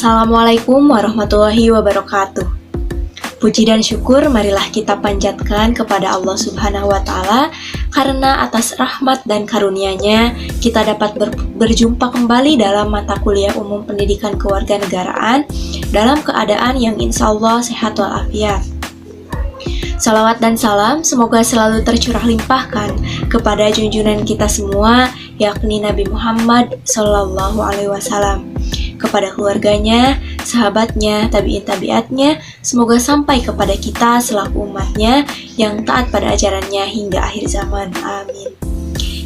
Assalamualaikum warahmatullahi wabarakatuh. Puji dan syukur marilah kita panjatkan kepada Allah Subhanahu wa Ta'ala, karena atas rahmat dan karunia-Nya kita dapat berjumpa kembali dalam mata kuliah umum pendidikan kewarganegaraan dalam keadaan yang insya Allah sehat walafiat. Salawat dan salam semoga selalu tercurah limpahkan kepada junjungan kita semua, yakni Nabi Muhammad Sallallahu Alaihi Wasallam, kepada keluarganya, sahabatnya, tabi'in-tabi'atnya, semoga sampai kepada kita selaku umatnya yang taat pada ajarannya hingga akhir zaman. Amin.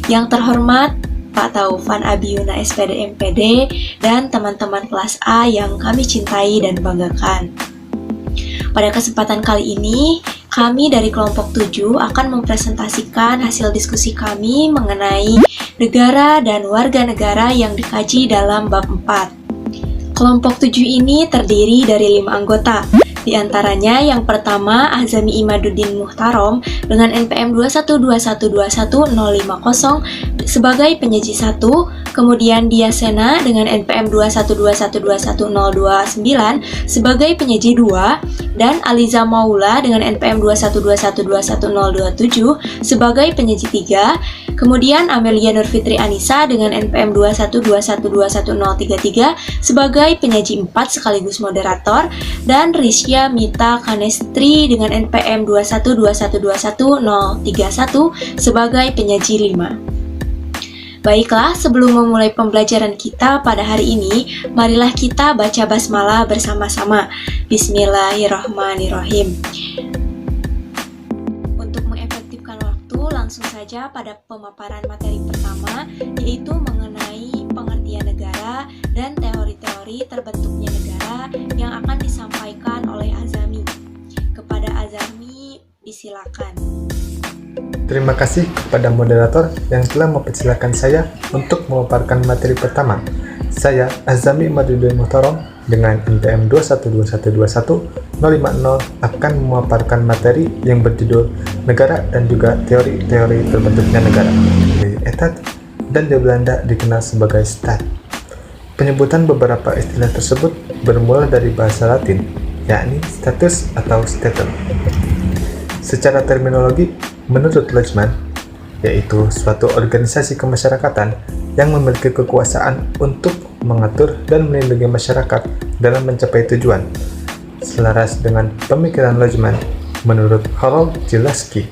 Yang terhormat Pak Taufan Abiyuna SPD MPD dan teman-teman kelas A yang kami cintai dan banggakan. Pada kesempatan kali ini, kami dari kelompok 7 akan mempresentasikan hasil diskusi kami mengenai negara dan warga negara yang dikaji dalam bab 4. Kelompok 7 ini terdiri dari 5 anggota. Di antaranya yang pertama Azami Imaduddin Muhtarom dengan NPM 212121050 sebagai penyaji 1, kemudian Diasena dengan NPM 212121029 sebagai penyaji 2, dan Aliza Maula dengan NPM 212121027 sebagai penyaji 3, kemudian Amelia Nurfitri Anissa dengan NPM 212121033 sebagai penyaji 4 sekaligus moderator, dan Risya Mita Kanestri dengan NPM 212121031 sebagai penyaji 5. Baiklah, sebelum memulai pembelajaran kita pada hari ini, marilah kita baca basmalah bersama-sama. Bismillahirrahmanirrahim. Untuk mengefektifkan waktu, langsung saja pada pemaparan materi pertama, yaitu mengenai pengertian negara dan teori-teori terbentuknya negara yang akan disampaikan oleh Azami. Kepada Azami, disilakan. Terima kasih kepada moderator yang telah mempersilakan saya untuk memaparkan materi pertama. Saya, Azami Imaduddin Muhtarom, dengan NPM 212121050 akan memaparkan materi yang berjudul Negara dan juga teori-teori terbentuknya negara. Di Etat dan di Belanda dikenal sebagai Staat. Penyebutan beberapa istilah tersebut bermula dari bahasa Latin, yakni status atau statum. Secara terminologi, menurut Lojman, yaitu suatu organisasi kemasyarakatan yang memiliki kekuasaan untuk mengatur dan melindungi masyarakat dalam mencapai tujuan. Selaras dengan pemikiran Lojman, menurut Harold Gillespie,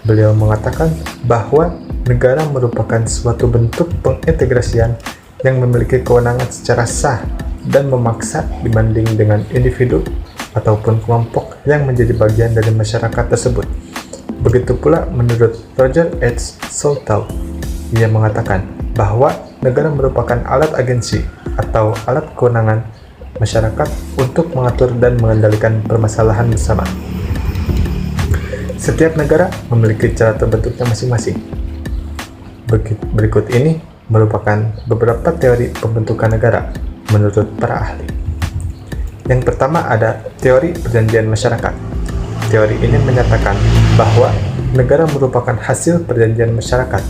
beliau mengatakan bahwa negara merupakan suatu bentuk pengintegrasian yang memiliki kewenangan secara sah dan memaksa dibanding dengan individu ataupun kelompok yang menjadi bagian dari masyarakat tersebut. Begitu pula menurut Roger H. Soltau, ia mengatakan bahwa negara merupakan alat agensi atau alat kewenangan masyarakat untuk mengatur dan mengendalikan permasalahan bersama. Setiap negara memiliki cara terbentuknya masing-masing. Berikut ini merupakan beberapa teori pembentukan negara menurut para ahli. Yang pertama ada teori perjanjian masyarakat. Teori ini menyatakan bahwa negara merupakan hasil perjanjian masyarakat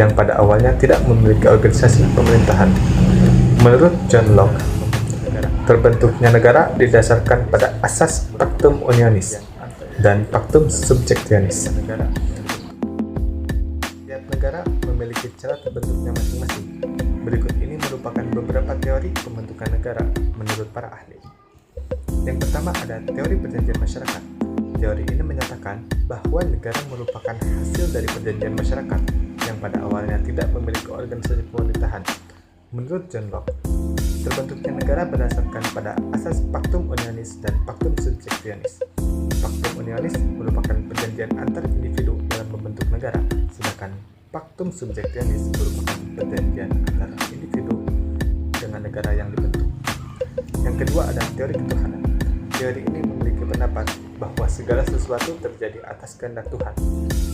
yang pada awalnya tidak memiliki organisasi pemerintahan. Menurut John Locke, terbentuknya negara didasarkan pada asas Pactum Unionis dan Pactum Subjectionis. Setiap negara memiliki cara terbentuknya masing-masing. Berikut ini merupakan beberapa teori pembentukan negara menurut para ahli. Yang pertama ada teori perjanjian masyarakat. Teori ini menyatakan bahwa negara merupakan hasil dari perjanjian masyarakat yang pada awalnya tidak memiliki organisasi pemerintahan. Menurut John Locke, terbentuknya negara berdasarkan pada asas Pactum Unionis dan Pactum Subjectionis. Pactum Unionis merupakan perjanjian antar individu dalam membentuk negara, sedangkan Pactum Subjectionis merupakan perjanjian antar individu dengan negara yang dibentuk. Yang kedua ada teori ketuhanan. Teori ini memiliki pendapat bahwa segala sesuatu terjadi atas kehendak Tuhan.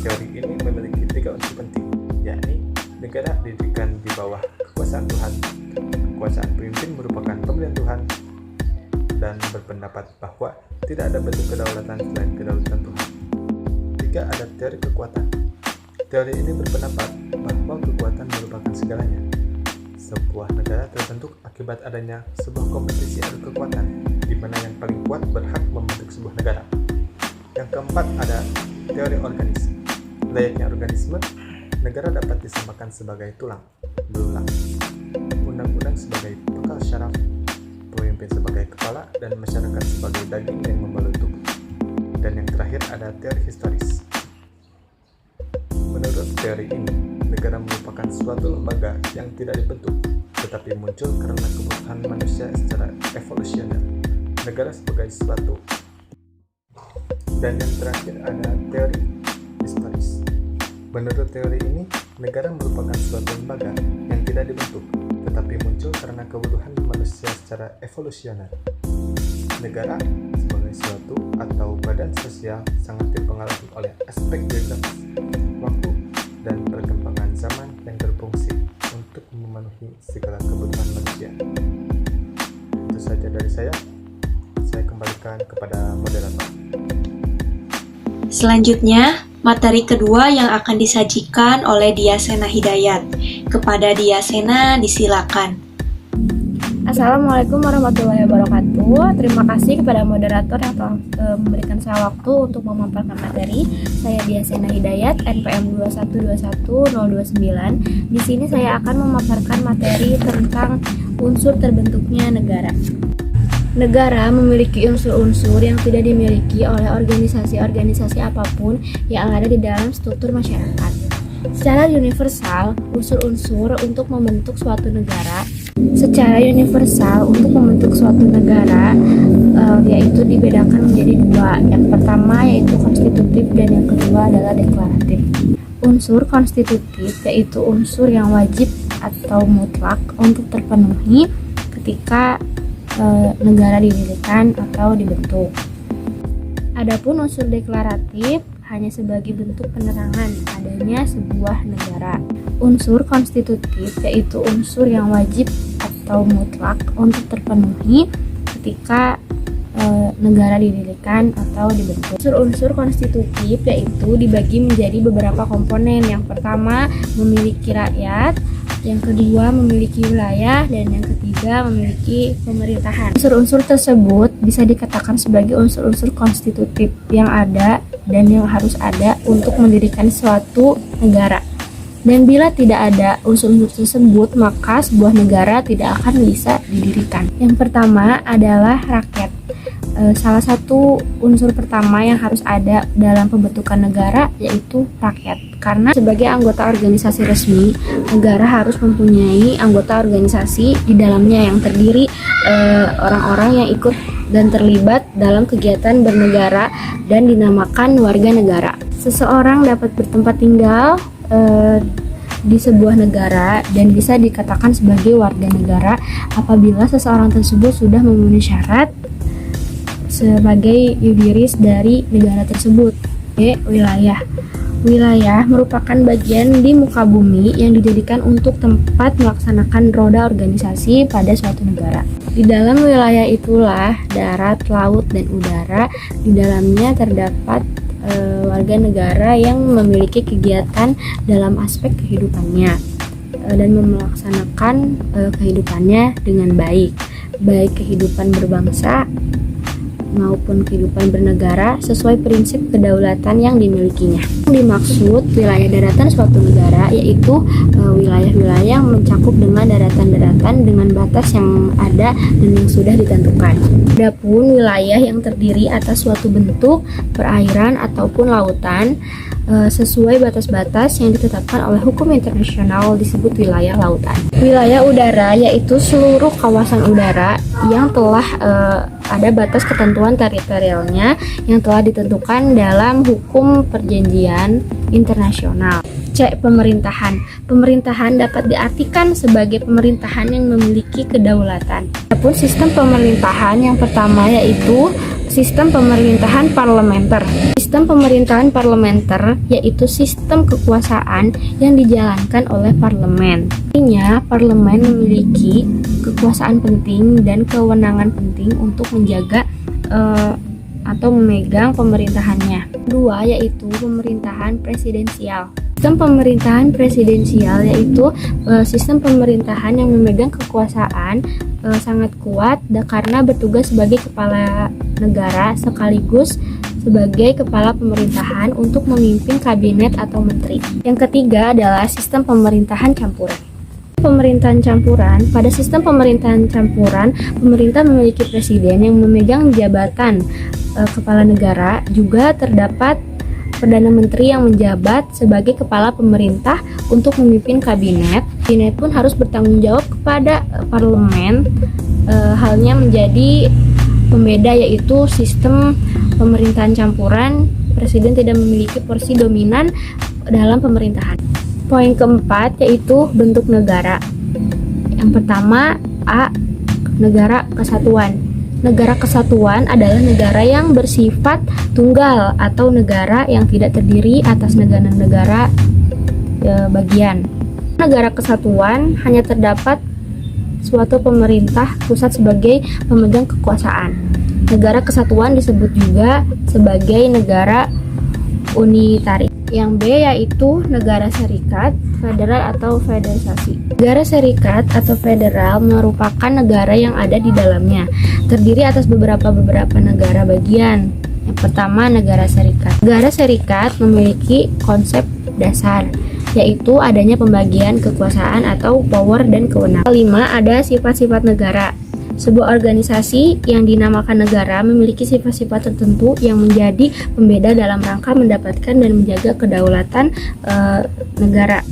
Teori ini memiliki 3 unsur penting, yakni negara didirikan di bawah kekuasaan Tuhan, kekuasaan pemimpin merupakan pemilihan Tuhan, dan berpendapat bahwa tidak ada bentuk kedaulatan selain kedaulatan Tuhan. 3 ada teori kekuatan. Teori ini berpendapat bahwa kekuatan merupakan segalanya. Sebuah negara terbentuk akibat adanya sebuah kompetisi adu kekuatan, di mana yang paling kuat berhak membentuk sebuah negara. Yang keempat ada teori organisme. Layaknya organisme, negara dapat disamakan sebagai tulang, belulang, undang-undang sebagai bekal syaraf, pemimpin sebagai kepala, dan masyarakat sebagai daging yang membalut tubuh. Dan yang terakhir ada teori historis. Menurut teori ini, negara merupakan suatu lembaga yang tidak dibentuk, tetapi muncul karena kebutuhan manusia secara evolusioner. Negara sebagai suatu. Dan yang terakhir ada teori historis. Menurut teori ini, negara merupakan suatu lembaga yang tidak dibentuk, tetapi muncul karena kebutuhan manusia secara evolusioner. Negara sebagai suatu atau badan sosial sangat dipengaruhi oleh aspek geografis, waktu, dan perkembangan zaman yang berfungsi untuk memenuhi segala kebutuhan manusia. Itu saja dari saya kembalikan kepada moderator. Selanjutnya, materi kedua yang akan disajikan oleh Diasena Hidayat. Kepada Diasena, disilakan. Assalamualaikum warahmatullahi wabarakatuh. Terima kasih kepada moderator yang telah memberikan saya waktu untuk memaparkan materi. Saya Diasena Hidayat, NPM 2121029. Di sini saya akan memaparkan materi tentang unsur terbentuknya negara. Negara memiliki unsur-unsur yang tidak dimiliki oleh organisasi-organisasi apapun yang ada di dalam struktur masyarakat. Secara universal, unsur-unsur untuk membentuk suatu negara yaitu dibedakan menjadi dua. Yang pertama yaitu konstitutif dan yang kedua adalah deklaratif. Unsur konstitutif yaitu unsur yang wajib atau mutlak untuk terpenuhi ketika negara didirikan atau dibentuk. Adapun unsur deklaratif hanya sebagai bentuk penerangan adanya sebuah negara. Unsur konstitutif yaitu unsur yang wajib atau mutlak untuk terpenuhi ketika negara didirikan atau dibentuk. Unsur-unsur konstitutif yaitu dibagi menjadi beberapa komponen. Yang pertama memiliki rakyat, yang kedua memiliki wilayah, dan yang ketiga memiliki pemerintahan. Unsur-unsur tersebut bisa dikatakan sebagai unsur-unsur konstitutif yang ada dan yang harus ada untuk mendirikan suatu negara. Dan bila tidak ada unsur-unsur tersebut, maka sebuah negara tidak akan bisa didirikan. Yang pertama adalah rakyat. Salah satu unsur pertama yang harus ada dalam pembentukan negara yaitu rakyat. Karena sebagai anggota organisasi resmi, negara harus mempunyai anggota organisasi di dalamnya yang terdiri orang-orang yang ikut dan terlibat dalam kegiatan bernegara dan dinamakan warga negara. Seseorang dapat bertempat tinggal di sebuah negara dan bisa dikatakan sebagai warga negara apabila seseorang tersebut sudah memenuhi syarat sebagai yudiris dari negara tersebut. Wilayah. Wilayah merupakan bagian di muka bumi yang dijadikan untuk tempat melaksanakan roda organisasi pada suatu negara. Di dalam wilayah itulah darat, laut, dan udara. Di dalamnya terdapat warga negara yang memiliki kegiatan dalam aspek kehidupannya dan melaksanakan kehidupannya dengan baik kehidupan berbangsa maupun kehidupan bernegara sesuai prinsip kedaulatan yang dimilikinya. Dimaksud wilayah daratan suatu negara yaitu wilayah-wilayah yang mencakup dengan daratan-daratan dengan batas yang ada dan yang sudah ditentukan. Adapun wilayah yang terdiri atas suatu bentuk perairan ataupun lautan sesuai batas-batas yang ditetapkan oleh hukum internasional disebut wilayah lautan. Wilayah udara yaitu seluruh kawasan udara yang telah ada batas ketentuan teritorialnya yang telah ditentukan dalam hukum perjanjian internasional. C. Pemerintahan. Pemerintahan dapat diartikan sebagai pemerintahan yang memiliki kedaulatan. Adapun sistem pemerintahan yang pertama yaitu sistem pemerintahan parlementer. Sistem pemerintahan parlementer yaitu sistem kekuasaan yang dijalankan oleh parlemen. Artinya, parlemen memiliki kekuasaan penting dan kewenangan penting untuk menjaga atau memegang pemerintahannya. Kedua yaitu pemerintahan presidensial. Sistem pemerintahan presidensial yaitu sistem pemerintahan yang memegang kekuasaan sangat kuat karena bertugas sebagai kepala negara sekaligus sebagai kepala pemerintahan untuk memimpin kabinet atau menteri. Yang ketiga adalah sistem pemerintahan campuran. Pemerintahan campuran, pada sistem pemerintahan campuran, pemerintah memiliki presiden yang memegang jabatan kepala negara, juga terdapat Perdana Menteri yang menjabat sebagai kepala pemerintah untuk memimpin kabinet. Kabinet pun harus bertanggung jawab kepada parlemen. Halnya menjadi pembeda yaitu sistem pemerintahan campuran, presiden tidak memiliki porsi dominan dalam pemerintahan. Poin keempat yaitu bentuk negara. Yang pertama, A. Negara kesatuan. Negara kesatuan adalah negara yang bersifat tunggal atau negara yang tidak terdiri atas negara-negara bagian. Negara kesatuan hanya terdapat suatu pemerintah pusat sebagai pemegang kekuasaan. Negara kesatuan disebut juga sebagai negara unitaris. Yang B yaitu negara serikat, federal atau federalisasi. Negara serikat atau federal merupakan negara yang ada di dalamnya, terdiri atas beberapa negara bagian. Yang pertama, negara serikat. Negara serikat memiliki konsep dasar, yaitu adanya pembagian kekuasaan atau power dan kewenangan. Kelima, ada sifat-sifat negara. Sebuah organisasi yang dinamakan negara memiliki sifat-sifat tertentu yang menjadi pembeda dalam rangka mendapatkan dan menjaga kedaulatan negara.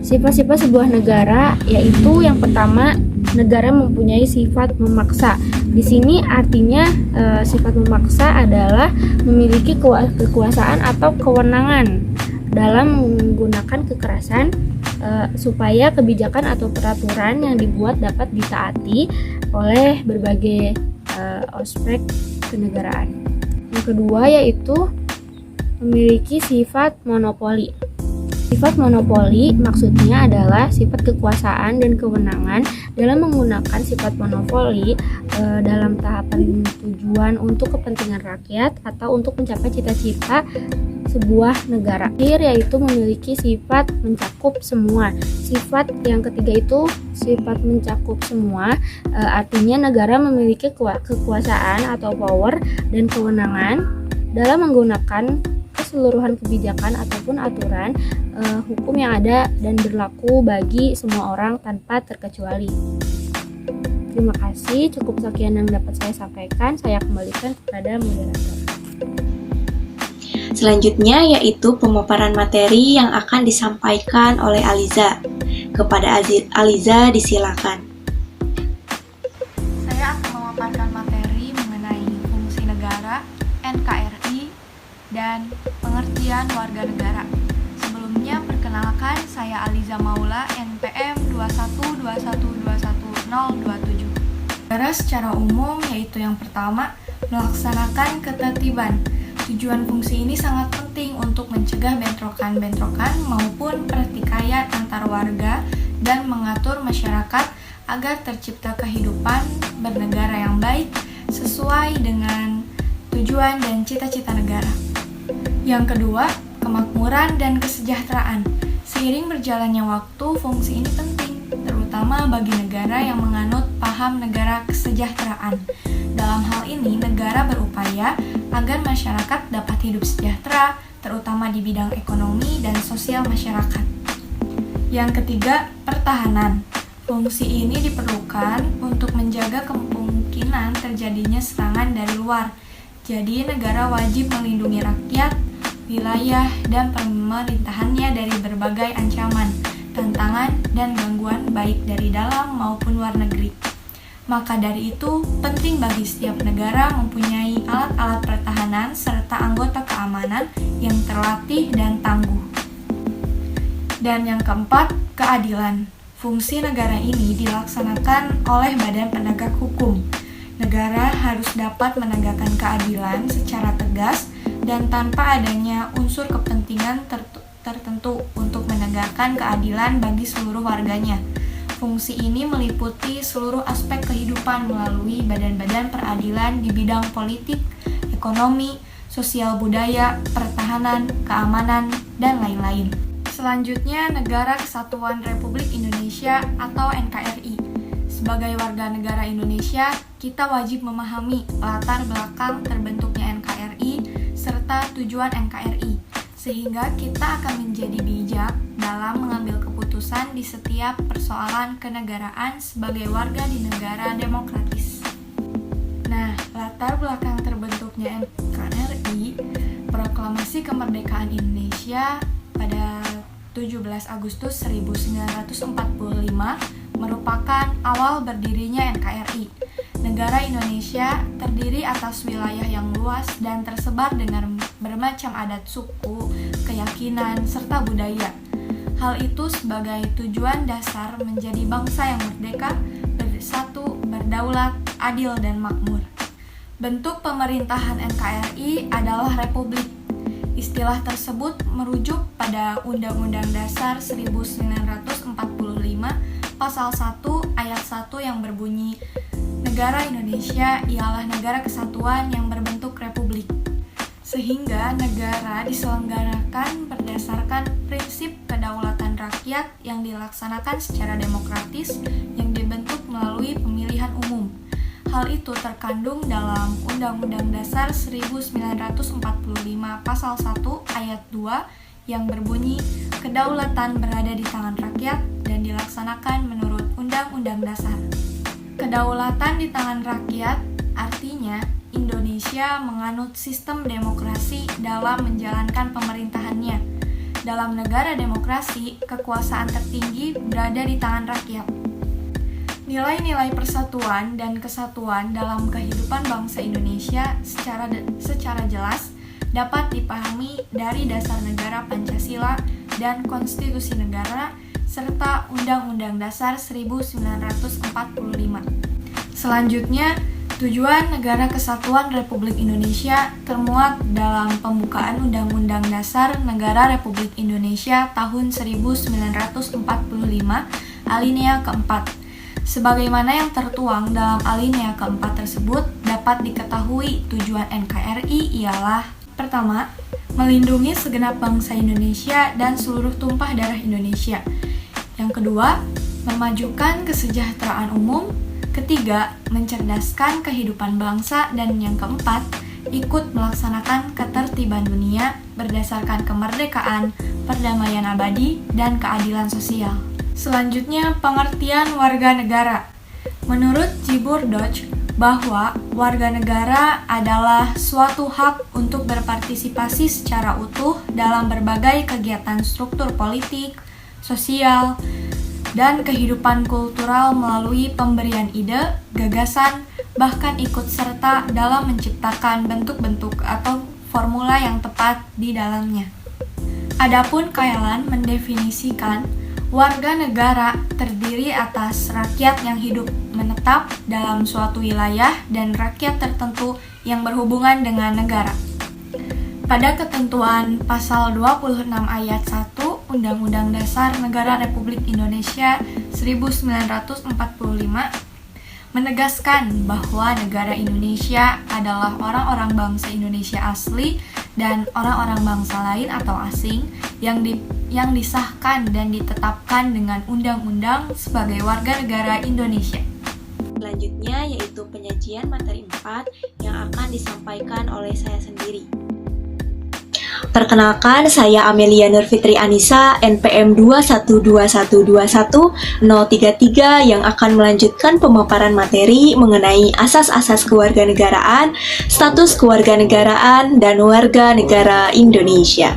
Sifat-sifat sebuah negara yaitu yang pertama, negara mempunyai sifat memaksa. Di sini artinya sifat memaksa adalah memiliki kekuasaan atau kewenangan dalam menggunakan kekerasan supaya kebijakan atau peraturan yang dibuat dapat ditaati oleh berbagai aspek kenegaraan. Yang kedua yaitu memiliki sifat monopoli. Sifat monopoli maksudnya adalah sifat kekuasaan dan kewenangan dalam menggunakan sifat monopoli dalam tahapan tujuan untuk kepentingan rakyat atau untuk mencapai cita-cita sebuah negara. Yaitu memiliki sifat mencakup semua. Sifat yang ketiga itu sifat mencakup semua, artinya negara memiliki kekuasaan atau power dan kewenangan dalam menggunakan keseluruhan kebijakan ataupun aturan hukum yang ada dan berlaku bagi semua orang tanpa terkecuali. Terima kasih, cukup sekian yang dapat saya sampaikan. Saya kembalikan kepada moderator. Selanjutnya yaitu pemaparan materi yang akan disampaikan oleh Aliza. Kepada Aliza disilakan. Saya akan memaparkan materi mengenai fungsi negara, NKRI, dan pengertian warga negara. Sebelumnya perkenalkan, saya Aliza Maula, NPM 212121027. Negara secara umum yaitu yang pertama, melaksanakan ketertiban. Tujuan fungsi ini sangat penting untuk mencegah bentrokan-bentrokan maupun pertikaian antar warga dan mengatur masyarakat agar tercipta kehidupan bernegara yang baik sesuai dengan tujuan dan cita-cita negara. Yang kedua, kemakmuran dan kesejahteraan. Seiring berjalannya waktu, fungsi ini penting, terutama bagi negara yang menganut paham negara kesejahteraan. Dalam hal ini, negara berupaya agar masyarakat dapat hidup sejahtera, terutama di bidang ekonomi dan sosial masyarakat. Yang ketiga, pertahanan. Fungsi ini diperlukan untuk menjaga kemungkinan terjadinya serangan dari luar. Jadi, negara wajib melindungi rakyat, wilayah, dan pemerintahannya dari berbagai ancaman, tantangan, dan gangguan baik dari dalam maupun luar negeri. Maka dari itu, penting bagi setiap negara mempunyai alat-alat pertahanan serta anggota keamanan yang terlatih dan tangguh. Dan yang keempat, keadilan. Fungsi negara ini dilaksanakan oleh badan penegak hukum. Negara harus dapat menegakkan keadilan secara tegas dan tanpa adanya unsur kepentingan tertentu untuk menegakkan keadilan bagi seluruh warganya. Fungsi ini meliputi seluruh aspek kehidupan melalui badan-badan peradilan di bidang politik, ekonomi, sosial budaya, pertahanan, keamanan, dan lain-lain. Selanjutnya, Negara Kesatuan Republik Indonesia atau NKRI. Sebagai warga negara Indonesia, kita wajib memahami latar belakang terbentuknya NKRI serta tujuan NKRI, sehingga kita akan menjadi bijak dalam mengambil keputusan di setiap persoalan kenegaraan sebagai warga di negara demokratis. Nah, latar belakang terbentuknya NKRI, Proklamasi Kemerdekaan Indonesia pada 17 Agustus 1945 merupakan awal berdirinya NKRI. Negara Indonesia terdiri atas wilayah yang luas dan tersebar dengan bermacam adat suku, keyakinan, serta budaya. Hal itu sebagai tujuan dasar menjadi bangsa yang merdeka, bersatu, berdaulat, adil, dan makmur. Bentuk pemerintahan NKRI adalah republik. Istilah tersebut merujuk pada Undang-Undang Dasar 1945 Pasal 1 Ayat 1 yang berbunyi, Negara Indonesia ialah negara kesatuan yang berbentuk republik. Sehingga negara diselenggarakan berdasarkan prinsip kedaulatan rakyat yang dilaksanakan secara demokratis yang dibentuk melalui pemilihan umum. Hal itu terkandung dalam Undang-Undang Dasar 1945 Pasal 1 Ayat 2 yang berbunyi, kedaulatan berada di tangan rakyat dan dilaksanakan menurut Undang-Undang Dasar. Kedaulatan di tangan rakyat artinya Indonesia menganut sistem demokrasi dalam menjalankan pemerintahannya. Dalam negara demokrasi, kekuasaan tertinggi berada di tangan rakyat. Nilai-nilai persatuan dan kesatuan dalam kehidupan bangsa Indonesia secara jelas dapat dipahami dari dasar negara Pancasila dan konstitusi negara serta Undang-Undang Dasar 1945. Selanjutnya, tujuan Negara Kesatuan Republik Indonesia termuat dalam pembukaan Undang-Undang Dasar Negara Republik Indonesia tahun 1945 alinea keempat. Sebagaimana yang tertuang dalam alinea keempat tersebut, dapat diketahui tujuan NKRI ialah: pertama, melindungi segenap bangsa Indonesia dan seluruh tumpah darah Indonesia. Yang kedua, memajukan kesejahteraan umum. Ketiga, mencerdaskan kehidupan bangsa. Dan yang keempat, ikut melaksanakan ketertiban dunia berdasarkan kemerdekaan, perdamaian abadi, dan keadilan sosial. Selanjutnya, pengertian warga negara. Menurut Jibur Dodge, bahwa warga negara adalah suatu hak untuk berpartisipasi secara utuh dalam berbagai kegiatan struktur politik, sosial, dan kehidupan kultural melalui pemberian ide, gagasan, bahkan ikut serta dalam menciptakan bentuk-bentuk atau formula yang tepat di dalamnya. Adapun Kaelan mendefinisikan warga negara terdiri atas rakyat yang hidup menetap dalam suatu wilayah dan rakyat tertentu yang berhubungan dengan negara. Pada ketentuan Pasal 26 Ayat 1 Undang-Undang Dasar Negara Republik Indonesia 1945 menegaskan bahwa negara Indonesia adalah orang-orang bangsa Indonesia asli dan orang-orang bangsa lain atau asing yang disahkan dan ditetapkan dengan undang-undang sebagai warga negara Indonesia. Selanjutnya yaitu penyajian materi 4 yang akan disampaikan oleh saya sendiri. Perkenalkan, saya Amelia Nurfitri Anissa, NPM 212121033 yang akan melanjutkan pemaparan materi mengenai asas-asas kewarganegaraan, status kewarganegaraan, dan warga negara Indonesia.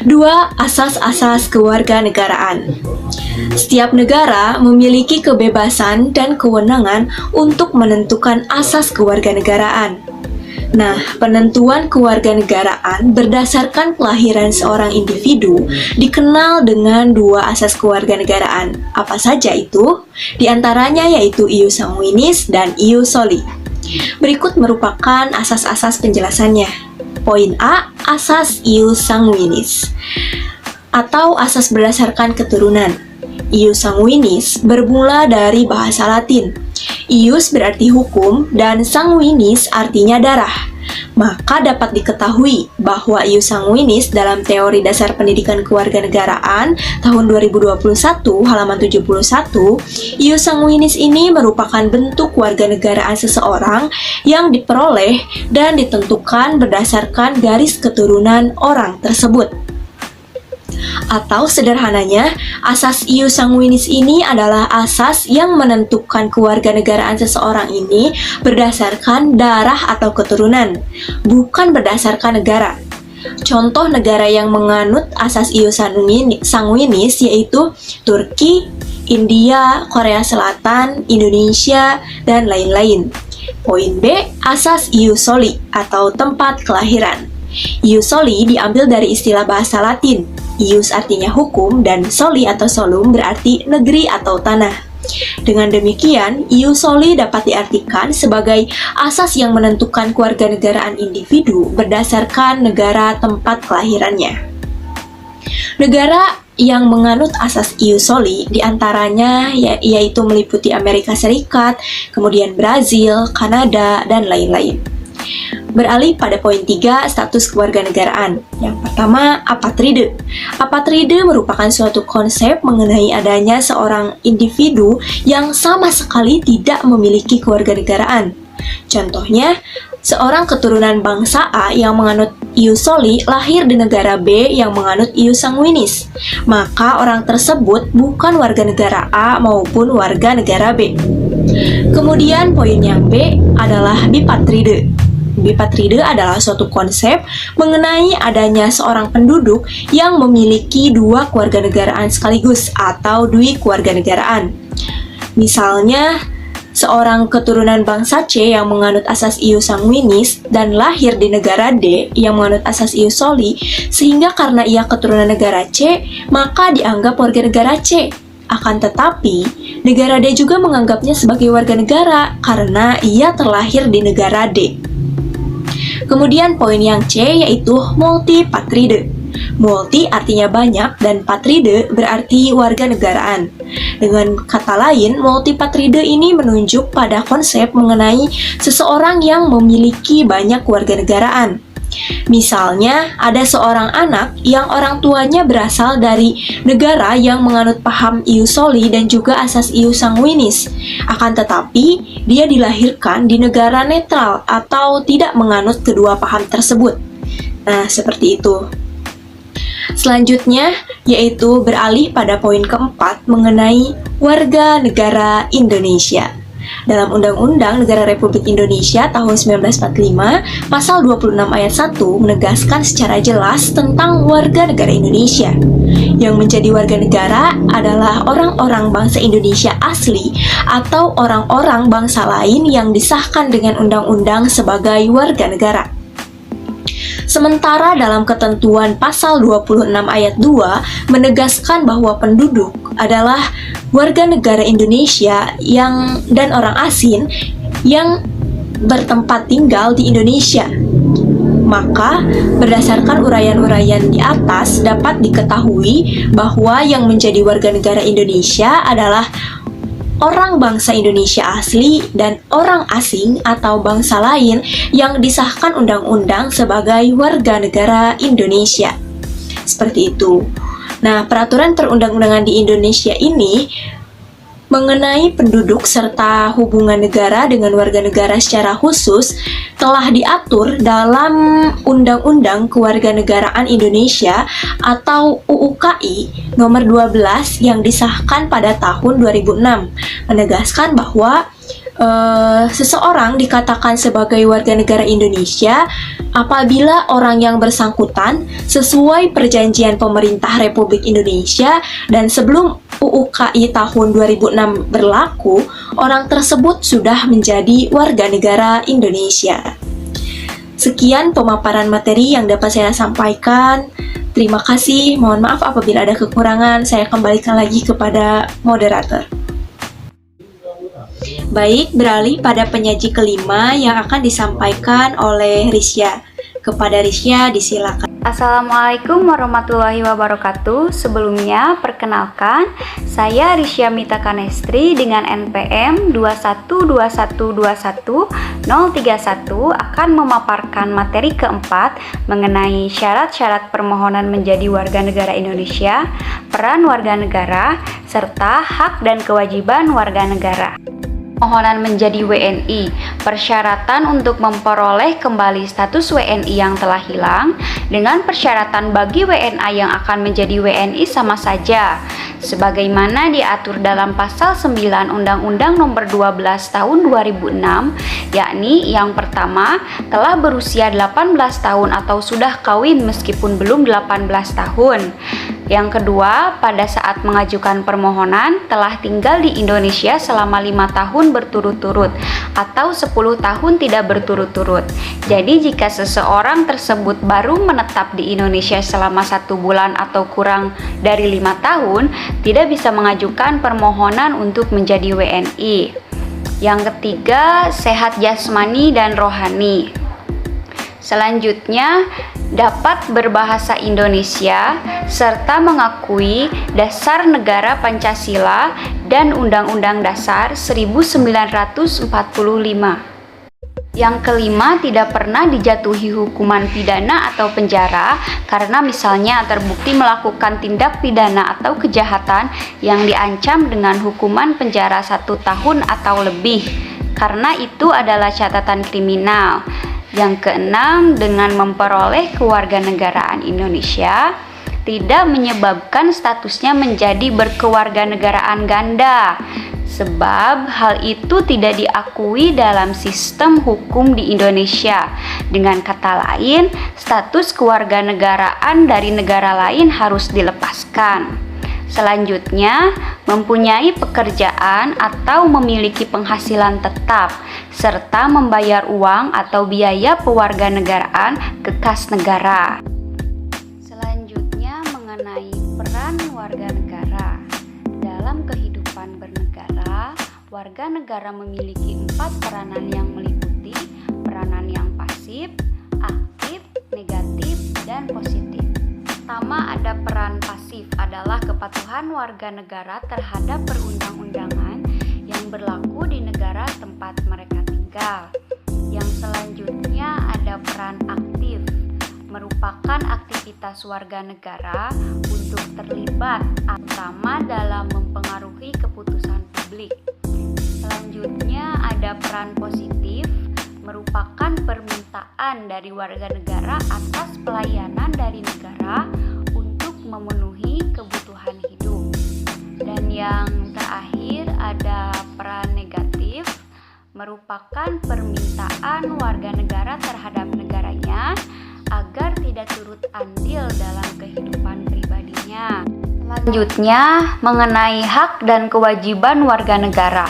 2. Asas-asas kewarganegaraan. Setiap negara memiliki kebebasan dan kewenangan untuk menentukan asas kewarganegaraan. Nah, penentuan kewarganegaraan berdasarkan kelahiran seorang individu dikenal dengan 2 asas kewarganegaraan. Apa saja itu? Di antaranya yaitu ius sanguinis dan ius soli. Berikut merupakan asas-asas penjelasannya. Poin A, asas ius sanguinis atau asas berdasarkan keturunan. Ius sanguinis bermula dari bahasa Latin. Ius berarti hukum dan sanguinis artinya darah. Maka dapat diketahui bahwa ius sanguinis dalam teori dasar pendidikan kewarganegaraan tahun 2021 halaman 71, ius sanguinis ini merupakan bentuk kewarganegaraan seseorang yang diperoleh dan ditentukan berdasarkan garis keturunan orang tersebut. Atau sederhananya, asas ius sanguinis ini adalah asas yang menentukan kewarganegaraan seseorang ini berdasarkan darah atau keturunan, bukan berdasarkan negara. Contoh negara yang menganut asas ius sanguinis yaitu Turki, India, Korea Selatan, Indonesia, dan lain-lain. Poin B, asas ius soli atau tempat kelahiran. Ius soli diambil dari istilah bahasa Latin. Ius artinya hukum dan soli atau solum berarti negeri atau tanah. Dengan demikian, ius soli dapat diartikan sebagai asas yang menentukan kewarganegaraan individu berdasarkan negara tempat kelahirannya. Negara yang menganut asas ius soli diantaranya yaitu meliputi Amerika Serikat, kemudian Brazil, Kanada, dan lain-lain. Beralih pada poin 3, status kewarganegaraan. Yang pertama, apatride. Apatride merupakan suatu konsep mengenai adanya seorang individu yang sama sekali tidak memiliki kewarganegaraan. Contohnya, seorang keturunan bangsa A yang menganut ius soli lahir di negara B yang menganut ius sanguinis. Maka orang tersebut bukan warga negara A maupun warga negara B. Kemudian poin yang B adalah bipatride. Bipatride adalah suatu konsep mengenai adanya seorang penduduk yang memiliki dua kewarganegaraan sekaligus atau dwikewarganegaraan. Misalnya, seorang keturunan bangsa C yang menganut asas ius sanguinis dan lahir di negara D yang menganut asas ius soli, sehingga karena ia keturunan negara C, maka dianggap warga negara C. Akan tetapi, negara D juga menganggapnya sebagai warga negara karena ia terlahir di negara D. Kemudian poin yang C yaitu multipatride. Multi artinya banyak dan patride berarti warga negaraan. Dengan kata lain, multipatride ini menunjuk pada konsep mengenai seseorang yang memiliki banyak warga negaraan. Misalnya, ada seorang anak yang orang tuanya berasal dari negara yang menganut paham ius soli dan juga asas ius sanguinis. Akan tetapi, dia dilahirkan di negara netral atau tidak menganut kedua paham tersebut. Nah, seperti itu. Selanjutnya, yaitu beralih pada poin keempat mengenai warga negara Indonesia. Dalam Undang-Undang Negara Republik Indonesia tahun 1945, pasal 26 ayat 1 menegaskan secara jelas tentang warga negara Indonesia. Yang menjadi warga negara adalah orang-orang bangsa Indonesia asli atau orang-orang bangsa lain yang disahkan dengan undang-undang sebagai warga negara. Sementara dalam ketentuan pasal 26 ayat 2 menegaskan bahwa penduduk adalah warga negara Indonesia dan orang asing yang bertempat tinggal di Indonesia. Maka, berdasarkan uraian-uraian di atas dapat diketahui bahwa yang menjadi warga negara Indonesia adalah orang bangsa Indonesia asli dan orang asing atau bangsa lain yang disahkan undang-undang sebagai warga negara Indonesia. Seperti itu. Nah, peraturan perundang-undangan di Indonesia ini mengenai penduduk serta hubungan negara dengan warga negara secara khusus telah diatur dalam Undang-Undang Kewarganegaraan Indonesia atau UUKI nomor 12 yang disahkan pada tahun 2006, menegaskan bahwa seseorang dikatakan sebagai warga negara Indonesia apabila orang yang bersangkutan sesuai perjanjian pemerintah Republik Indonesia dan sebelum UUKI tahun 2006 berlaku, orang tersebut sudah menjadi warga negara Indonesia. Sekian pemaparan materi yang dapat saya sampaikan. Terima kasih, mohon maaf apabila ada kekurangan, saya kembalikan lagi kepada moderator. Baik, beralih pada penyaji kelima yang akan disampaikan oleh Risya. Kepada Risya disilakan. Assalamualaikum warahmatullahi wabarakatuh. Sebelumnya, perkenalkan, saya Risya Mita Kanestri dengan NPM 212121031 akan memaparkan materi keempat mengenai syarat-syarat permohonan menjadi warga negara Indonesia, peran warga negara, serta hak dan kewajiban warga negara. Permohonan menjadi WNI, persyaratan untuk memperoleh kembali status WNI yang telah hilang dengan persyaratan bagi WNA yang akan menjadi WNI sama saja, sebagaimana diatur dalam pasal 9 Undang-Undang Nomor 12 Tahun 2006, yakni yang pertama, telah berusia 18 tahun atau sudah kawin meskipun belum 18 tahun. Yang kedua, pada saat mengajukan permohonan telah tinggal di Indonesia selama 5 tahun berturut-turut atau 10 tahun tidak berturut-turut. Jadi jika seseorang tersebut baru menetap di Indonesia selama 1 bulan atau kurang dari 5 tahun, tidak bisa mengajukan permohonan untuk menjadi WNI. Yang ketiga, sehat jasmani dan rohani. Selanjutnya, dapat berbahasa Indonesia serta mengakui dasar negara Pancasila dan Undang-Undang Dasar 1945. Yang kelima, tidak pernah dijatuhi hukuman pidana atau penjara karena misalnya terbukti melakukan tindak pidana atau kejahatan yang diancam dengan hukuman penjara 1 tahun atau lebih, karena itu adalah catatan kriminal. Yang keenam, dengan memperoleh kewarganegaraan Indonesia tidak menyebabkan statusnya menjadi berkewarganegaraan ganda, sebab hal itu tidak diakui dalam sistem hukum di Indonesia. Dengan kata lain, status kewarganegaraan dari negara lain harus dilepaskan. Selanjutnya, mempunyai pekerjaan atau memiliki penghasilan tetap, serta membayar uang atau biaya pewarganegaraan ke kas negara. Selanjutnya, mengenai peran warga negara. Dalam kehidupan bernegara, warga negara memiliki 4 peranan yang meliputi peranan yang pasif, aktif, negatif, dan positif. Pertama, ada peran pasif adalah kepatuhan warga negara terhadap perundang-undangan yang berlaku di negara tempat mereka tinggal. Yang selanjutnya ada peran aktif, merupakan aktivitas warga negara untuk terlibat terutama dalam mempengaruhi keputusan publik. Selanjutnya ada peran positif, merupakan permintaan dari warga negara atas pelayanan dari negara untuk memenuhi kebutuhan hidup. Dan yang terakhir ada peran negatif, merupakan permintaan warga negara terhadap negaranya agar tidak turut andil dalam kehidupan pribadinya. Selanjutnya, mengenai hak dan kewajiban warga negara.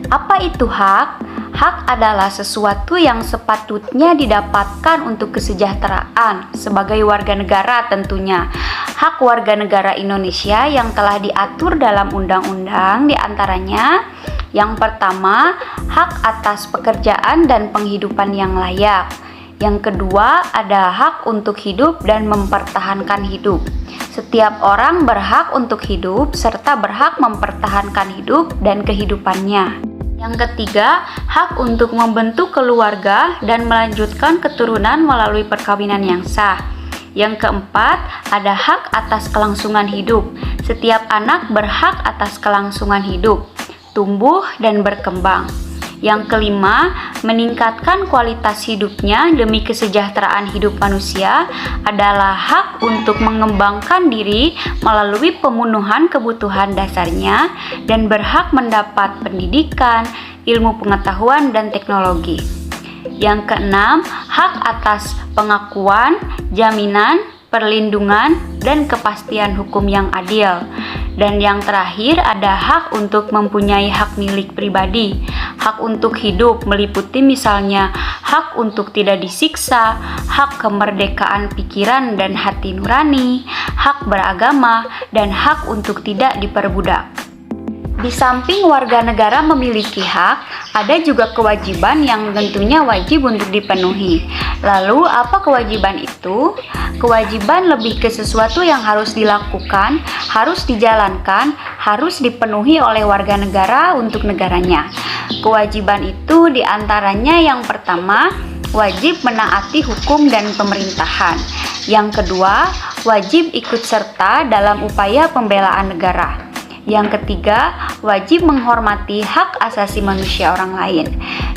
Apa itu hak? Hak adalah sesuatu yang sepatutnya didapatkan untuk kesejahteraan sebagai warga negara tentunya. Hak warga negara Indonesia yang telah diatur dalam undang-undang diantaranya yang pertama, hak atas pekerjaan dan penghidupan yang layak. Yang kedua, ada hak untuk hidup dan mempertahankan hidup. Setiap orang berhak untuk hidup serta berhak mempertahankan hidup dan kehidupannya. Yang ketiga, hak untuk membentuk keluarga dan melanjutkan keturunan melalui perkawinan yang sah. Yang keempat, ada hak atas kelangsungan hidup. Setiap anak berhak atas kelangsungan hidup, tumbuh dan berkembang. Yang kelima, meningkatkan kualitas hidupnya demi kesejahteraan hidup manusia adalah hak untuk mengembangkan diri melalui pemenuhan kebutuhan dasarnya dan berhak mendapat pendidikan, ilmu pengetahuan, dan teknologi. Yang keenam, hak atas pengakuan, jaminan, perlindungan, dan kepastian hukum yang adil. Dan yang terakhir ada hak untuk mempunyai hak milik pribadi. Hak untuk hidup meliputi misalnya hak untuk tidak disiksa, hak kemerdekaan pikiran dan hati nurani, hak beragama, dan hak untuk tidak diperbudak. Di samping warga negara memiliki hak, ada juga kewajiban yang tentunya wajib untuk dipenuhi. Lalu, apa kewajiban itu? Kewajiban lebih ke sesuatu yang harus dilakukan, harus dijalankan, harus dipenuhi oleh warga negara untuk negaranya. Kewajiban itu diantaranya yang pertama, wajib menaati hukum dan pemerintahan. Yang kedua, wajib ikut serta dalam upaya pembelaan negara. Yang ketiga, wajib menghormati hak asasi manusia orang lain.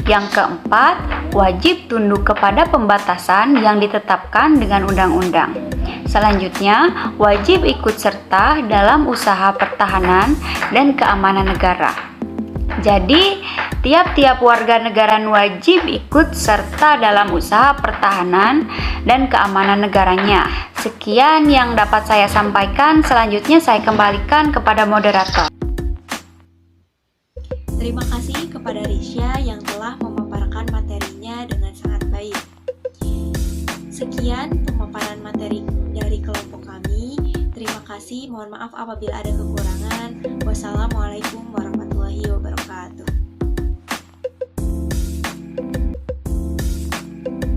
Yang keempat, wajib tunduk kepada pembatasan yang ditetapkan dengan undang-undang. Selanjutnya, wajib ikut serta dalam usaha pertahanan dan keamanan negara. Jadi, tiap-tiap warga negara wajib ikut serta dalam usaha pertahanan dan keamanan negaranya. Sekian yang dapat saya sampaikan, selanjutnya saya kembalikan kepada moderator. Terima kasih kepada Risha yang telah memaparkan materinya dengan sangat baik. Sekian pemaparan materi dari kelompok kami. Terima kasih, mohon maaf apabila ada kekurangan. Wassalamualaikum warahmatullahi wabarakatuh.